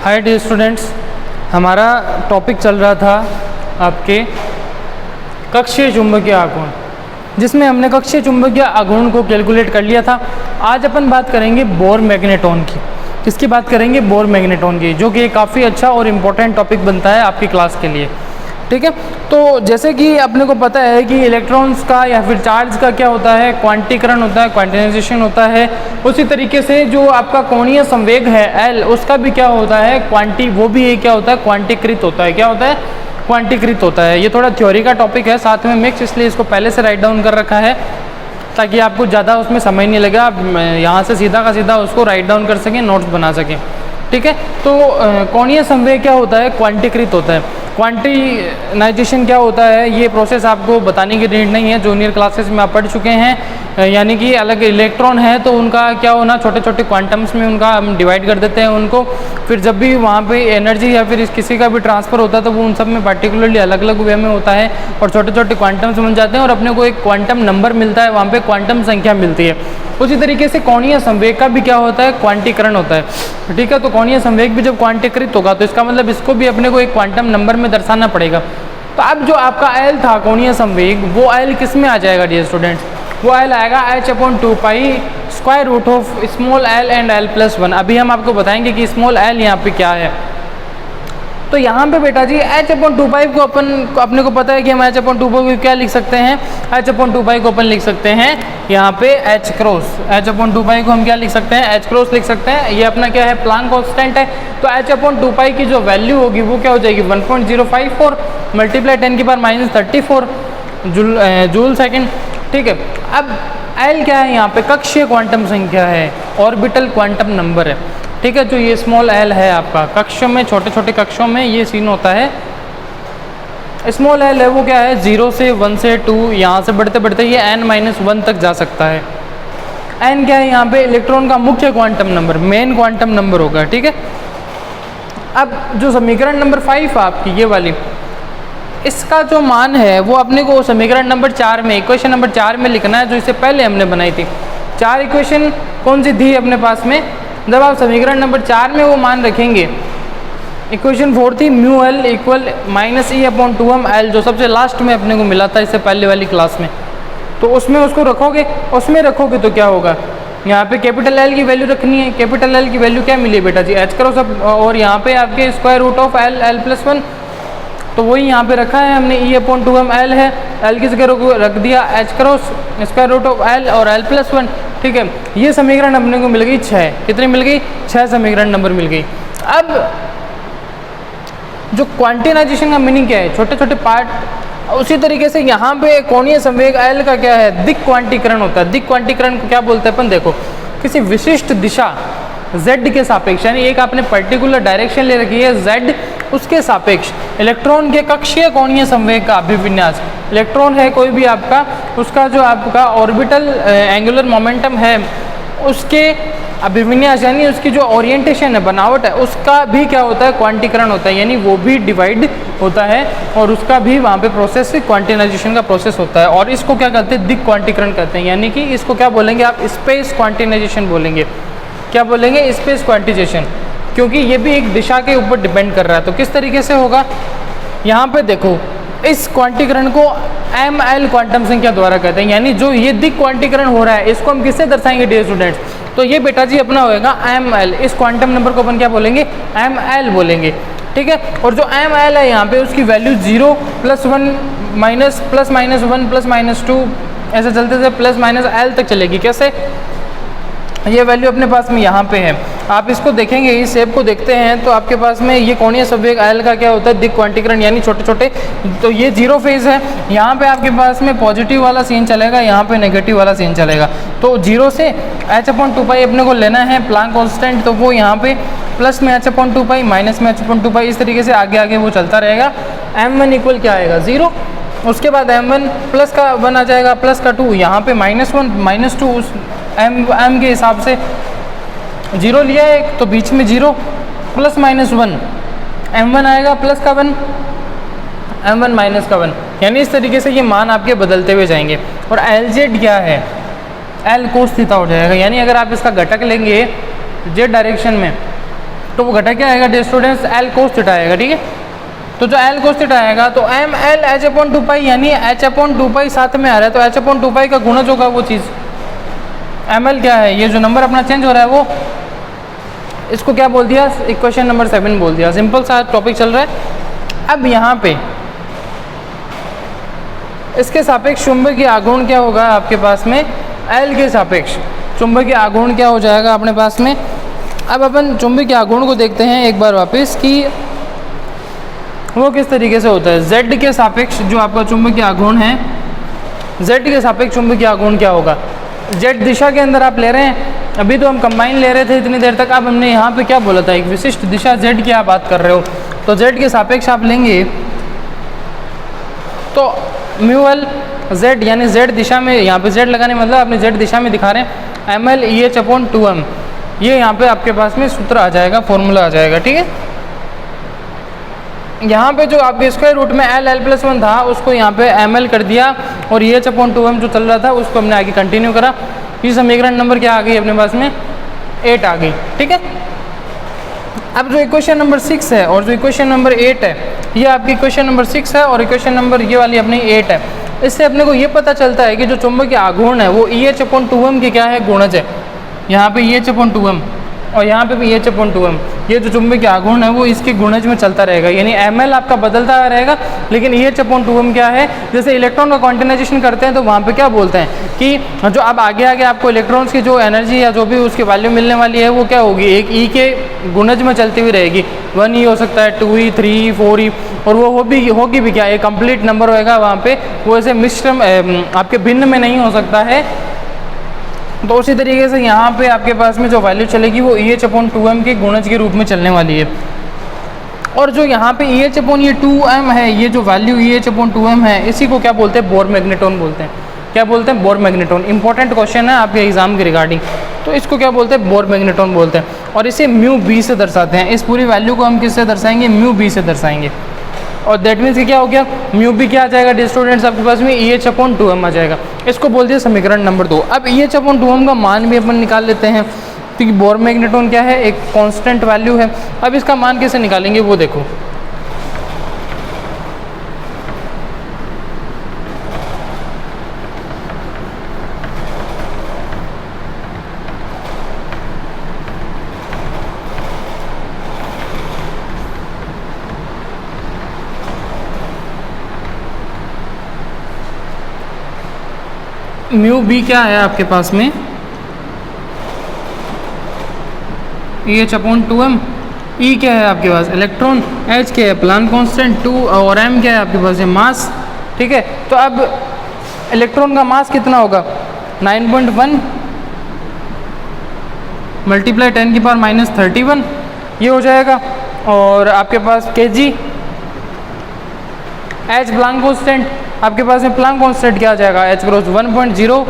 Hi dear students, हमारा topic चल रहा था आपके कक्षीय चुंबकीय आघूर्ण, जिसमें हमने कक्षीय चुंबकीय आघूर्ण को कैलकुलेट कर लिया था। आज अपन बात करेंगे बोर मैग्नेटॉन की। किसकी बात करेंगे? बोर मैग्नेटॉन की, जो कि काफ़ी अच्छा और इम्पोर्टेंट टॉपिक बनता है आपकी क्लास के लिए। ठीक है, तो जैसे कि अपने को पता है कि इलेक्ट्रॉन्स का या फिर चार्ज का क्या होता है, क्वांटीकरण होता है, क्वांटिनाइजेशन होता है। उसी तरीके से जो आपका कोणीय संवेग है L, उसका भी क्या होता है, वो भी क्या होता है, क्वांटीकृत होता है। क्या होता है? क्वांटीकृत होता है। ये थोड़ा थ्योरी का टॉपिक है, साथ में मिक्स, इसलिए इसको पहले से राइट डाउन कर रखा है ताकि आपको ज़्यादा उसमें समय नहीं लगा, आप यहाँ से सीधा का सीधा उसको राइट डाउन कर सकें, नोट्स बना सकें। ठीक है, तो कोणीय संवेग क्या होता है? क्वांटीकृत होता है। क्वांटिनाइजेशन क्या होता है, ये प्रोसेस आपको बताने की नीड नहीं है, जूनियर क्लासेस में आप पढ़ चुके हैं। यानी कि अलग इलेक्ट्रॉन है तो उनका क्या होना, छोटे छोटे क्वांटम्स में उनका हम डिवाइड कर देते हैं उनको। फिर जब भी वहाँ पे एनर्जी या फिर किसी का भी ट्रांसफ़र होता है तो वो उन सब में पार्टिकुलरली अलग अलग वे में होता है और छोटे छोटे क्वांटम्स बन जाते हैं और अपने को एक क्वांटम नंबर मिलता है, वहाँ पर क्वांटम संख्या मिलती है। उसी तरीके से कोणीय संवेग का भी क्या होता है? क्वांटीकरण होता है। ठीक है, तो कोणीय संवेग भी जब क्वांटीकृत होगा तो इसका मतलब इसको भी अपने को एक क्वांटम नंबर में दर्शाना पड़ेगा। तो अब जो आपका L था कोणीय संवेग, वो L किस में आ जाएगा डियर स्टूडेंट्स? वो L आएगा h/2π square root of small l and l+1। अभी हम आपको बताएंगे कि स्मॉल l यहाँ पे क्या है। तो यहाँ पे बेटा जी h/2π को अपने को पता है कि हम h/2π को क्या लिख सकते हैं, h/2π को अपन लिख सकते हैं यहाँ पे h क्रॉस। h/2π को हम क्या लिख सकते हैं? h क्रॉस लिख सकते हैं। ये अपना क्या है? प्लांक कांस्टेंट है। तो h/2π की जो वैल्यू होगी वो क्या हो जाएगी? 1.054 मल्टीप्लाई 10⁻34 जूल सेकेंड। ठीक है, अब L क्या है? यहाँ पे कक्षीय क्वांटम संख्या है, ऑर्बिटल क्वांटम नंबर है। ठीक है, जो ये स्मॉल l है आपका, कक्षों में, छोटे छोटे कक्षों में ये सीन होता है। स्मॉल l है वो क्या है? 0 से 1 से 2, यहाँ से बढ़ते बढ़ते ये n-1 तक जा सकता है। n क्या है? यहाँ पे इलेक्ट्रॉन का मुख्य quantum number, main quantum number होगा। ठीक है, अब जो समीकरण नंबर 5 आपकी ये वाली, इसका जो मान है वो अपने को समीकरण नंबर 4 में, इक्वेशन नंबर 4 में लिखना है, जो इससे पहले हमने बनाई थी। 4 इक्वेशन कौन सी थी अपने पास में? जब आप समीकरण नंबर 4 में वो मान रखेंगे, इक्वेशन 4 थी μL इक्वल -E/2m जो सबसे लास्ट में अपने को मिला था इससे पहले वाली क्लास में। तो उसमें उसको रखोगे, उसमें रखोगे तो क्या होगा? यहाँ पे कैपिटल L की वैल्यू रखनी है। कैपिटल L की वैल्यू क्या मिली बेटा जी? h क्रॉस, और यहाँ पे आपके स्क्वायर रूट ऑफ l+1, तो वही यहाँ पे रखा है हमने। E/2m L है, L की जगह रख दिया h cross square root of L और l+1। ठीक है, ये समीकरण अपने को मिल गई 6। कितनी मिल गई? 6 समीकरण नंबर मिल गई। अब जो क्वांटिनाइजेशन का मीनिंग क्या है? छोटे छोटे पार्ट। उसी तरीके से यहाँ पे कोणीय संवेग L का क्या है? दिक् क्वांटीकरण होता है। दिक् क्वांटीकरण को क्या बोलते हैं अपन? देखो, किसी विशिष्ट दिशा z के सापेक्ष, यानी एक आपने पर्टिकुलर डायरेक्शन ले रखी है z, उसके सापेक्ष इलेक्ट्रॉन के कक्षीय कोणीय संवेग का अभिविन्यास। इलेक्ट्रॉन है कोई भी आपका, उसका जो आपका ऑर्बिटल एंगुलर मोमेंटम है, उसके अभिविन्यास यानी उसकी जो ओरिएंटेशन है, बनावट है, उसका भी क्या होता है? क्वांटीकरण होता है। यानी वो भी डिवाइड होता है और उसका भी वहाँ पे प्रोसेस, क्वांटिनाइजेशन का प्रोसेस होता है। और इसको क्या कहते हैं? दिक् क्वांटीकरण कहते हैं। यानी कि इसको क्या बोलेंगे आप? स्पेस क्वांटिनाइजेशन बोलेंगे। क्या बोलेंगे? स्पेस क्वांटिजेशन, क्योंकि ये भी एक दिशा के ऊपर डिपेंड कर रहा है। तो किस तरीके से होगा? यहाँ पे देखो, इस क्वांटीकरण को ml क्वांटम संख्या द्वारा कहते हैं। यानी जो ये दिक् क्वांटीकरण हो रहा है, इसको हम किससे दर्शाएंगे डियर स्टूडेंट्स? तो ये बेटा जी अपना होएगा ml। इस क्वांटम नंबर को अपन क्या बोलेंगे? ml बोलेंगे। ठीक है, और जो ml है यहाँ पे उसकी वैल्यू 0 +1 +-1 +-2 ऐसे चलते चलते +-l तक चलेगी। कैसे? ये वैल्यू अपने पास में यहाँ पे है। आप इसको देखेंगे, इस शेप को देखते हैं तो आपके पास में ये कोणीय संवेग L का क्या होता है? दिक् क्वांटीकरण, यानी छोटे छोटे। तो ये 0 फेज है, यहाँ पे आपके पास में पॉजिटिव वाला सीन चलेगा, यहाँ पे नेगेटिव वाला सीन चलेगा। तो 0 से h/2π अपने को लेना है, प्लांक कांस्टेंट, तो वो यहाँ पे प्लस में h/2π, माइनस में h/2π, इस तरीके से आगे आगे वो चलता रहेगा। m1 इक्वल क्या आएगा? 0। उसके बाद m1 प्लस का 1 आ जाएगा, प्लस का 2, यहाँ पे -1 -2, उस m के हिसाब से 0 लिया है तो बीच में 0 +-1, m1 आएगा प्लस का 1, m1 माइनस का 1। यानी इस तरीके से ये मान आपके बदलते हुए जाएंगे। और Lz क्या है? L cos थीटा हो जाएगा। यानी अगर आप इसका घटक लेंगे z डायरेक्शन में तो वो घटा क्या आएगा dear students, L cos theta आएगा, ठीक है। तो जो एल कोस थीटा आएगा तो एम एल एच अपॉन 2 पाई, यानी एच अपॉन 2 पाई साथ में आ रहा है, तो एच अपॉन 2 पाई का गुणज होगा वो चीज़। एम एल क्या है, ये जो नंबर अपना चेंज हो रहा है वो, इसको क्या बोल दिया, इक्वेशन नंबर 7 बोल दिया। सिंपल सा टॉपिक चल रहा है। अब यहाँ पे इसके सापेक्ष चुंबकीय आघूर्ण क्या होगा आपके पास में, एल के सापेक्ष चुंबकीय आघूर्ण क्या हो जाएगा अपने पास में। अब अपन चुंबकीय आघूर्ण को देखते हैं एक बार वापस कि वो किस तरीके से होता है। z के सापेक्ष जो आपका चुंबकीय आघूर्ण है, z के सापेक्ष चुंबकीय आघूर्ण क्या होगा, z दिशा के अंदर आप ले रहे हैं, अभी तो हम कंबाइन ले रहे थे इतनी देर तक। अब हमने यहाँ पे क्या बोला था, एक विशिष्ट दिशा z की आप बात कर रहे हो, तो z के सापेक्ष आप लेंगे तो म्यू एल z, यानी z दिशा में, यहाँ पे z लगाने मतलब आपने z दिशा में दिखा रहे हैं, M L E H upon 2m, ये यहाँ पे आपके पास में सूत्र आ जाएगा, फॉर्मूला आ जाएगा, ठीक है। यहाँ पे जो आपके स्क्वायर रूट में एल एल प्लस 1 था उसको यहाँ पे एम एल कर दिया, और ई एच अपॉन 2m जो चल रहा था उसको हमने आगे कंटिन्यू करा। ये समीकरण नंबर क्या आ गई अपने पास में, 8 आ गई, ठीक है। अब जो इक्वेशन नंबर 6 है और जो इक्वेशन नंबर 8 है, ये आपकी इक्वेशन नंबर 6 है और इक्वेशन नंबर ये वाली अपनी 8 है। इससे अपने को ये पता चलता है कि जो चुंबकीय आघूर्ण है वो ई एच अपॉन 2m की क्या है, गुणज है। यहाँ पे ई एच अपॉन 2m और यहाँ पे भी ई एच अपॉन 2m, ये जो चुंबकीय आघूर्ण है वो इसके गुणज में चलता रहेगा, यानी एम एल आपका बदलता रहेगा, लेकिन ई एच अपॉन 2m क्या है, जैसे इलेक्ट्रॉन का क्वांटिनाइजेशन करते हैं तो वहाँ पे क्या बोलते हैं कि जो अब आगे आगे आपको इलेक्ट्रॉन्स की जो एनर्जी या जो भी उसकी वैल्यू मिलने वाली है वो क्या होगी, एक ई के गुणज में चलती हुई रहेगी। 1 हो सकता है, 2 3 4 और वो होगी भी क्या, एक कंप्लीट नंबर होएगा वहाँ पे, वो ऐसे मिश्र आपके भिन्न में नहीं हो सकता है। तो उसी तरीके से यहाँ पे आपके पास में जो वैल्यू चलेगी वो ई एच अपॉन 2m के गुणज के रूप में चलने वाली है। और जो यहाँ पे ई एच अपॉन ये 2m है, ये जो वैल्यू ई एच अपॉन 2m है, इसी को क्या बोलते हैं, बोर मैग्नेटोन बोलते हैं। क्या बोलते हैं, बोर मैग्नेटोन। इंपॉर्टेंट क्वेश्चन है आपके एग्जाम के रिगार्डिंग, तो इसको क्या बोलते हैं, बोर मैग्नेटोन बोलते हैं। और इसे म्यू बी से दर्शाते हैं, इस पूरी वैल्यू को हम किससे दर्शाएंगे, म्यू बी से दर्शाएंगे। और दैट मीन्स कि क्या हो गया, म्यू बी क्या आ जाएगा डियर स्टूडेंट्स आपके पास में, ई एच अपॉन 2m आ जाएगा। इसको बोल दिया समीकरण नंबर 2। अब ई एच अपॉन 2m का मान भी अपन निकाल लेते हैं, क्योंकि बोर मैग्नेटोन क्या है, एक कांस्टेंट वैल्यू है। अब इसका मान कैसे निकालेंगे वो देखो। म्यू बी क्या है आपके पास में, ई एच अपॉन 2m। ई क्या है आपके पास, इलेक्ट्रॉन। एच क्या है, प्लांक कांस्टेंट 2, और m क्या है आपके पास, है मास, ठीक है। तो अब इलेक्ट्रॉन का मास कितना होगा, 9.1 मल्टीप्लाई 10 की पावर माइनस 31 ये हो जाएगा। और आपके पास kg, एच प्लांक कांस्टेंट, आपके पास में प्लांक कांस्टेंट क्या आ जाएगा, एच क्रॉस 1.0।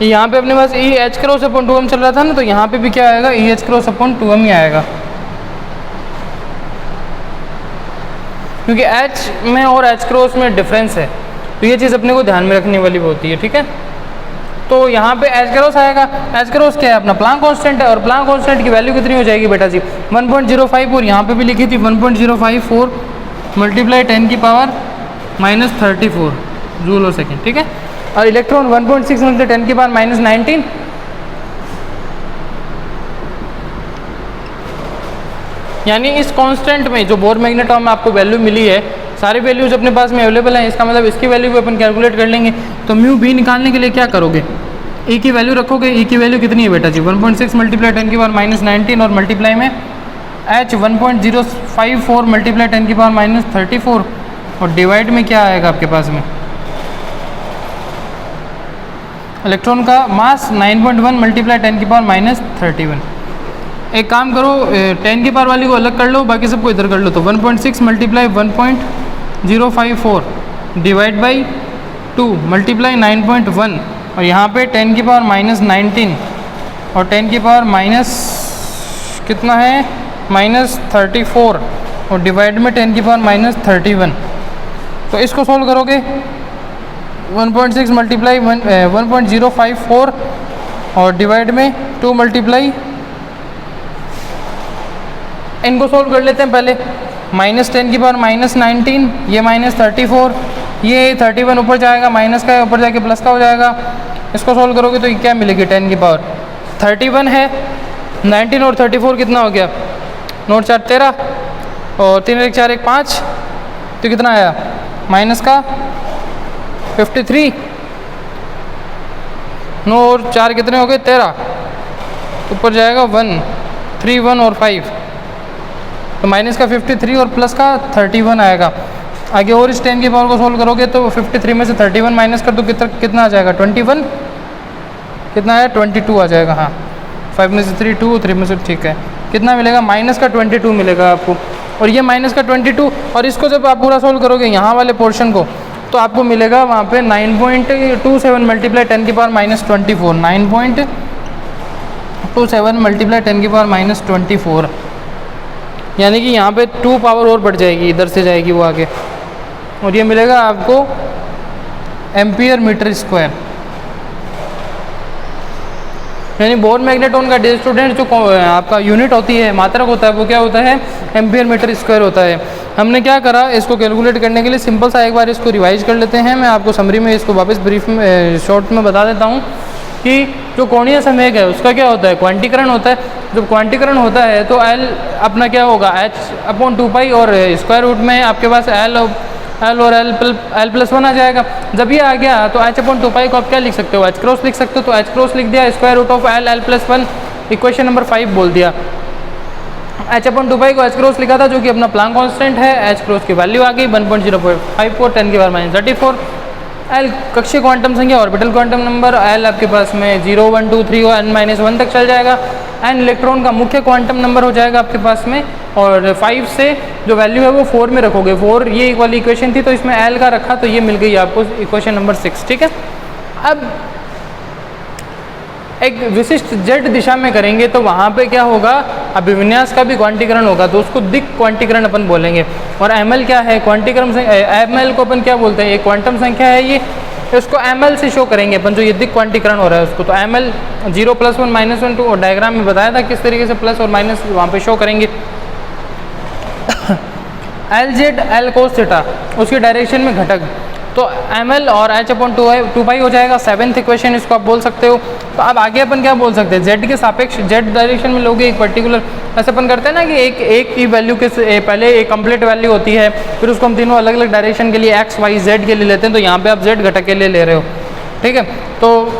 यहाँ पे अपने पास e h cross upon 2m चल रहा था ना, तो यहाँ पे भी क्या आएगा, ई एच क्रॉस अपॉन 2m ही आएगा, क्योंकि एच में और एच क्रॉस में डिफरेंस है, तो ये चीज़ अपने को ध्यान में रखने वाली होती है, ठीक है। तो यहाँ पे एच क्रॉस आएगा, एच क्रॉस क्या है अपना, प्लांक कांस्टेंट है, और प्लांक कांस्टेंट की वैल्यू कितनी हो जाएगी बेटा जी, 1.05, और यहाँ पे भी लिखी थी 1.054 मल्टीप्लाई 10 की पावर माइनस 34 जूल और सेकेंड, ठीक है। और इलेक्ट्रॉन 1.6 मल्टीप्लाई 10 की पावर माइनस 19, यानी इस कांस्टेंट में जो बोर मैग्नेटॉन में आपको वैल्यू मिली है, सारी वैल्यूज अपने पास में अवेलेबल हैं, इसका मतलब इसकी वैल्यू भी अपन कैलकुलेट कर लेंगे। तो म्यू बी निकालने के लिए क्या करोगे, ई की वैल्यू रखोगे। ई की वैल्यू कितनी है बेटा जी, 1.6 मल्टीप्लाई 10 की पावर माइनस 19, और मल्टीप्लाई में एच 1.054 मल्टीप्लाई 10 की पावर माइनस 34, और डिवाइड में क्या आएगा आपके पास में, इलेक्ट्रॉन का मास 9.1 मल्टीप्लाई 10 की पावर माइनस 31। एक काम करो, 10 की पावर वाली को अलग कर लो, बाकी सबको इधर कर लो। तो 1.6 मल्टीप्लाई 1.054 डिवाइड बाई 2 मल्टीप्लाई 9.1, और यहाँ पे 10 की पावर माइनस 19 और 10 की पावर माइनस कितना है, माइनस 34, और डिवाइड में 10 की पावर माइनस 31। तो इसको सोल्व करोगे, 1.6 मल्टीप्लाई 1.054 और डिवाइड में 2 मल्टीप्लाई, इनको सोल्व कर लेते हैं पहले। -10⁻−19, ये -34, ये 31 ऊपर जाएगा, माइनस का ऊपर जाके प्लस का हो जाएगा। इसको सोल्व करोगे तो ये क्या मिलेगी, 10 की पावर 31 है, 19 और 34 कितना हो गया, 9 4 13 और 3 1 4 1 5, तो कितना आया माइनस का 53, 9 और 4 कितने हो गए 13, ऊपर जाएगा 1 3 1 और 5, तो माइनस का 53 और प्लस का 31 आएगा। आगे और इस 10 की पावर को सोल्व करोगे तो 53 में से 31 माइनस कर दो, कितना आ जाएगा 21, कितना आया 22 आ जाएगा। हाँ 5 में से 3 2, 3 में से, ठीक है, कितना मिलेगा माइनस का 22 मिलेगा आपको। और ये माइनस का 22, और इसको जब आप पूरा सोल्व करोगे यहाँ वाले पोर्शन को, तो आपको मिलेगा वहाँ पे 9.27 मल्टीप्लाई 10 की पावर -24, 9.27 मल्टीप्लाई 10 की पावर -24, यानी कि यहाँ पे 2 पावर और बढ़ जाएगी, इधर से जाएगी वो आगे, और ये मिलेगा आपको एम्पियर मीटर स्क्वायर। यानी बोर मैग्नेटोन का डियर स्टूडेंट जो आपका यूनिट होती है, मात्रक होता है, वो क्या होता है, एम्पियर मीटर स्क्वायर होता है। हमने क्या करा, इसको कैलकुलेट करने के लिए सिंपल सा एक बार इसको रिवाइज कर लेते हैं। मैं आपको समरी में इसको वापस ब्रीफ में शॉर्ट में बता देता हूँ कि जो कोणीय संवेग है उसका क्या होता है, क्वांटीकरण होता है। जब क्वांटीकरण होता है तो एल अपना क्या होगा, h/2π, और स्क्वायर रूट में आपके पास एल और l+1 आ जाएगा। जब ये आ गया तो h/2π को आप क्या लिख सकते हो, h क्रॉस लिख सकते हो, तो h क्रॉस लिख दिया, square root of l+1, equation number 5 बोल दिया। h/2π को h क्रॉस लिखा था, जो कि अपना प्लांक कांस्टेंट है, h क्रॉस की वैल्यू आ गई 1.054, 10 की पावर -34। एल कक्षीय क्वांटम संख्या, ऑर्बिटल क्वांटम नंबर, एल आपके पास में 0 1 2 3 और n-1 तक चल जाएगा। एन इलेक्ट्रॉन का मुख्य क्वांटम नंबर हो जाएगा आपके पास में, और 5 से जो वैल्यू है वो 4 में रखोगे, 4 ये एक वाली इक्वेशन थी, तो इसमें एल का रखा, तो ये मिल गई आपको इक्वेशन नंबर 6, ठीक है। अब एक विशिष्ट जेड दिशा में करेंगे तो वहाँ पे क्या होगा, अभिविन्यास का भी क्वांटीकरण होगा, तो उसको दिक् क्वांटीकरण अपन बोलेंगे। और एमएल क्या है, क्वांटीकरण एमएल को अपन क्या बोलते हैं, ये क्वांटम संख्या है, ये इसको एमएल से शो करेंगे अपन, जो ये दिक् क्वांटीकरण हो रहा है उसको। तो एमएल 0 +1 -1 2, और डायग्राम में बताया था किस तरीके से प्लस और माइनस वहाँ पे शो करेंगे। L Z L cos theta, उसकी डायरेक्शन में घटक, तो एम और h/2π हो जाएगा। 7th इक्वेशन इसको आप बोल सकते हो। तो अब आगे अपन क्या बोल सकते हैं, z के सापेक्ष z डायरेक्शन में लोगे एक पर्टिकुलर, ऐसे अपन करते हैं ना कि एक की वैल्यू के पहले एक कंप्लीट वैल्यू होती है, फिर उसको हम तीनों अलग अलग डायरेक्शन के लिए x y z के लिए लेते हैं। तो यहाँ पे आप z घटक के लिए ले रहे हो, ठीक है। तो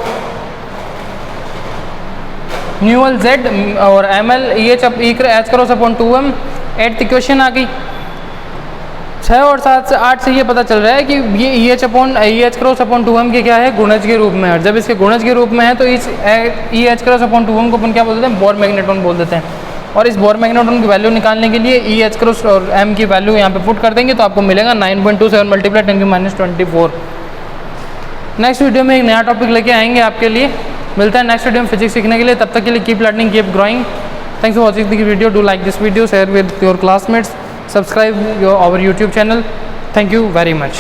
न्यूअल z और m l h/2m 8th equation आ गई। 6 और 7 से 8 से ये पता चल रहा है कि ये EH/2m के क्या है, गुणज के रूप में है। और जब इसके गुणज के रूप में है तो इस EH/2m को अपन क्या बोल देते हैं, बोर मैग्नेटोन बोल देते हैं। और इस बोर मैग्नेटोन की वैल्यू निकालने के लिए EH और m की वैल्यू यहाँ पे पुट कर देंगे, तो आपको मिलेगा 9.27 मल्टीप्लाई 10 की -24। नेक्स्ट वीडियो में एक नया टॉपिक लेके आएंगे आपके लिए। मिलता है नेक्स्ट वीडियो में फिजिक्स सीखने के लिए। तब तक के लिए keep learning, keep growing. Thanks for watching the video. Do like this video, share with your classmates, subscribe our YouTube channel. Thank you very much.